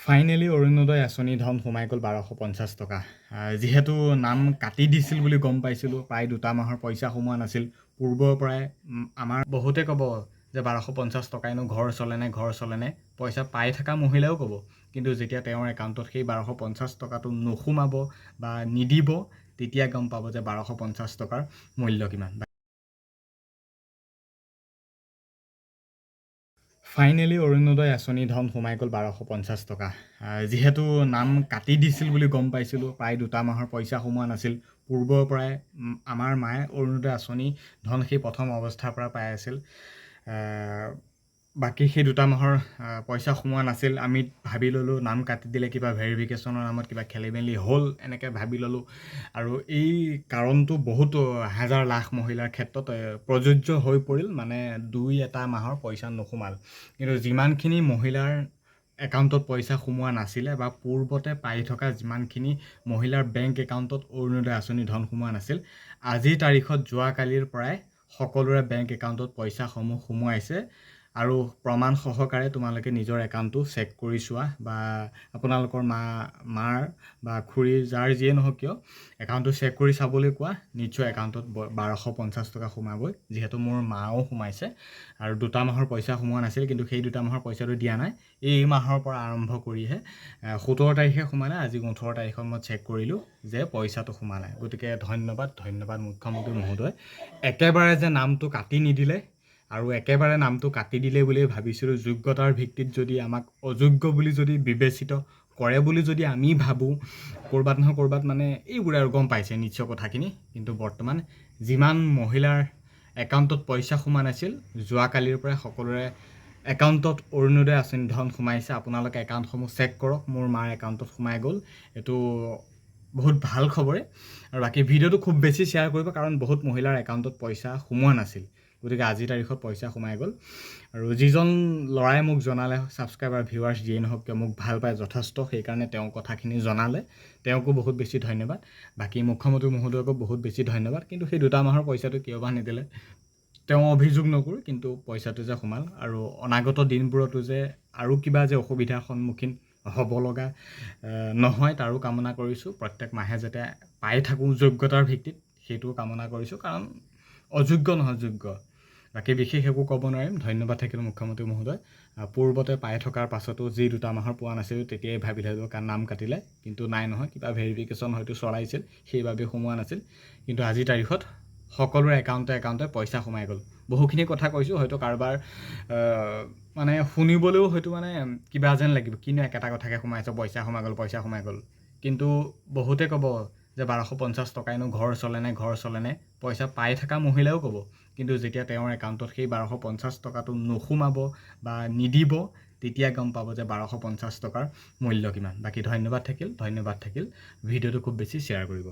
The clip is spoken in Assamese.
ফাইনেলি অৰুণোদয় আঁচনি ধন সোমাই গ'ল 1250 টকা। যিহেতু নাম কাটি দিছিল বুলি গম পাইছিলোঁ, প্ৰায় 2 মাহৰ পইচা সোমোৱা নাছিল। পূৰ্বৰ পৰাই আমাৰ বহুতে ক'ব যে 1250 টকাইনো ঘৰ চলেনে, পইচা পাই থকা মহিলাও ক'ব। কিন্তু যেতিয়া তেওঁৰ একাউণ্টত সেই 1250 টকাটো নোসোমাব বা নিদিব, তেতিয়া গম পাব যে 1250 টকাৰ মূল্য কিমান। ফাইনেলি অৰুণোদয় আঁচনি ধন সোমাই গ'ল 1250 টকা। যিহেতু নাম কাটি দিছিল বুলি গম পাইছিলোঁ, প্ৰায় 2 মাহৰ পইচা সোমোৱা নাছিল। পূৰ্বৰ পৰাই আমাৰ মায়ে অৰুণোদয় আঁচনি ধন সেই প্ৰথম অৱস্থাৰ পৰা পাই আছিল। বাকী সেই 2 মাহৰ পইচা সোমোৱা নাছিল। আমি ভাবি ল'লোঁ নাম কাটি দিলে কিবা ভেৰিফিকেশ্যনৰ নামত কিবা খেলি মেলি হ'ল, এনেকৈ ভাবি ল'লোঁ। আৰু এই কাৰণটো বহুতো হাজাৰ লাখ মহিলাৰ ক্ষেত্ৰত প্ৰযোজ্য হৈ পৰিল, মানে 2-এটা মাহৰ পইচা নোসোমাল। কিন্তু যিমানখিনি মহিলাৰ একাউণ্টত পইচা সোমোৱা নাছিলে বা পূৰ্বতে পাই থকা যিমানখিনি মহিলাৰ বেংক একাউণ্টত অৰুণোদয় আঁচনি ধন সোমোৱা নাছিল, আজিৰ তাৰিখত যোৱাকালিৰ পৰাই সকলোৰে বেংক একাউণ্টত পইচাসমূহ সোমোৱাইছে। আৰু প্ৰমাণ সহকাৰে তোমালোকে নিজৰ একাউণ্টটো চেক কৰি চোৱা, বা আপোনালোকৰ মাৰ বা খুৰীৰ যাৰ যিয়ে নহওক কিয় একাউণ্টটো চেক কৰি চাবলৈ কোৱা। নিশ্চয় একাউণ্টত 1250 টকা সোমাবই, যিহেতু মোৰ মাও সোমাইছে। আৰু 2 মাহৰ পইচা সোমোৱা নাছিল, কিন্তু সেই 2 মাহৰ পইচাটো দিয়া নাই। এই মাহৰ পৰা আৰম্ভ কৰিহে 17 তাৰিখে সোমালে। আজি 18 তাৰিখত মই চেক কৰিলোঁ যে পইচাটো সোমালে। গতিকে ধন্যবাদ মুখ্যমন্ত্ৰী মহোদয়। একেবাৰে যে নামটো কাটি নিদিলে, আৰু একেবাৰে নামটো কাটি দিলে বুলি ভাবিছিলোঁ। যোগ্যতাৰ ভিত্তিত যদি আমাক অযোগ্য বুলি যদি বিবেচিত কৰে বুলি যদি আমি ভাবোঁ, ক'ৰবাত নহয় ক'ৰবাত মানে এইবোৰে আৰু গম পাইছে নিশ্চয় কথাখিনি। কিন্তু বৰ্তমান যিমান মহিলাৰ একাউণ্টত পইচা সোমোৱা নাছিল, যোৱাকালিৰ পৰাই সকলোৰে একাউণ্টত অৰুণোদয় আঁচনি ধন সোমাইছে। আপোনালোকে একাউণ্টসমূহ চেক কৰক। মোৰ মাৰ একাউণ্টত সোমাই গ'ল, এইটো বহুত ভাল খবৰে। আৰু বাকী ভিডিঅ'টো খুব বেছি শ্বেয়াৰ কৰিব, কাৰণ বহুত মহিলাৰ একাউণ্টত পইচা সোমোৱা নাছিল। গতিকে আজিৰ তাৰিখত পইচা সোমাই গ'ল। আৰু যিজন ল'ৰাই মোক জনালে, ছাবস্ক্ৰাইবাৰ ভিউৱাৰ্ছ যিয়ে নহওক কিয়, মোক ভাল পায় যথেষ্ট, সেইকাৰণে তেওঁ কথাখিনি জনালে। তেওঁকো বহুত বেছি ধন্যবাদ। বাকী মুখ্যমন্ত্ৰী মহোদয়কো বহুত বেছি ধন্যবাদ। কিন্তু সেই 2 মাহৰ পইচাটো কিয় বা নিদিলে তেওঁ অভিযোগ নকৰোঁ, কিন্তু পইচাটো যে সোমাল, আৰু অনাগত দিনবোৰতো যে আৰু কিবা যে অসুবিধাৰ সন্মুখীন হ'ব লগা নহয়, তাৰো কামনা কৰিছোঁ। প্ৰত্যেক মাহে যাতে পাই থাকোঁ যোগ্যতাৰ ভিত্তিত, সেইটোও কামনা কৰিছোঁ, কাৰণ অযোগ্য নহয়, যোগ্য। বাকী বিশেষ একো ক'ব নোৱাৰিম। ধন্যবাদ থাকিল মুখ্যমন্ত্ৰী মহোদয়। পূৰ্বতে পাই থকাৰ পাছতো যি 2 মাহৰ পোৱা নাছিলোঁ, তেতিয়াই ভাবি থাকিলোঁ কাৰণ নাম কাটিলে, কিন্তু নাই নহয়, কিবা ভেৰিফিকেশ্যন হয়তো চলাইছিল, সেইবাবে সোমোৱা নাছিল। কিন্তু আজিৰ তাৰিখত সকলোৰে একাউণ্টে পইচা সোমাই গ'ল। বহুখিনি কথা কৈছোঁ, হয়তো কাৰোবাৰ মানে শুনিবলৈও হয়তো মানে কিবা যেন লাগিব, কিনো একেটা কথাকে সোমাইছে, পইচা সোমাই গ'ল। কিন্তু বহুতে ক'ব যে 1250 টকাইনো ঘৰ চলেনে, পইচা পাই থকা মহিলাও ক'ব। কিন্তু যেতিয়া তেওঁৰ একাউণ্টত সেই 1250 টকাটো নোসোমাব বা নিদিব, তেতিয়া গম পাব যে 1250 টকাৰ মূল্য কিমান। বাকী ধন্যবাদ থাকিল। ভিডিঅ'টো খুব বেছি শ্বেয়াৰ কৰিব।